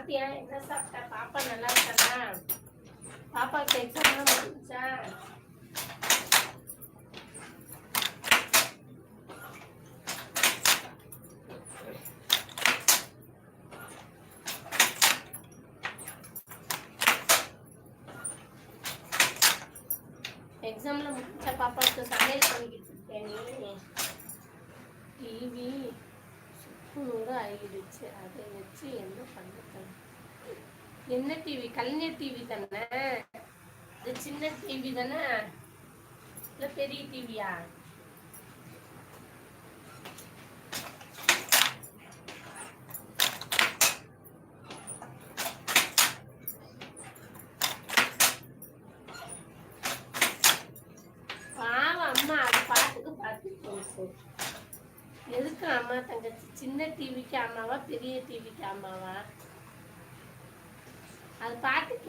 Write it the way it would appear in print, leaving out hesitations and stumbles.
சாப்பிட்டியா? என்ன சாப்பிட்டா? பாப்பா நல்லா இருக்காளா? பாப்பாவுக்கு எக்ஸாம்லாம் முடிஞ்சா? எக்ஸாம்ல முடிச்ச பாப்பாவுக்கு சமையல் பண்ணிக்கிட்டு இருக்கேன். டிவி சுக்குநூறு ஆகிடுச்சு. அதை வச்சு என்ன பண்ணுறது? என்ன டிவி? கலைஞர் டிவி தானே? இது சின்ன டிவி தானே? இல்லை பெரிய டிவியா? அம்மா அது பாட்டுக்கு பார்த்து எதுக்கு அம்மா தங்கச்சி? சின்ன டிவிக்கு அம்மாவா பெரிய டிவிக்கு அம்மாவா? அது பாட்டுக்கு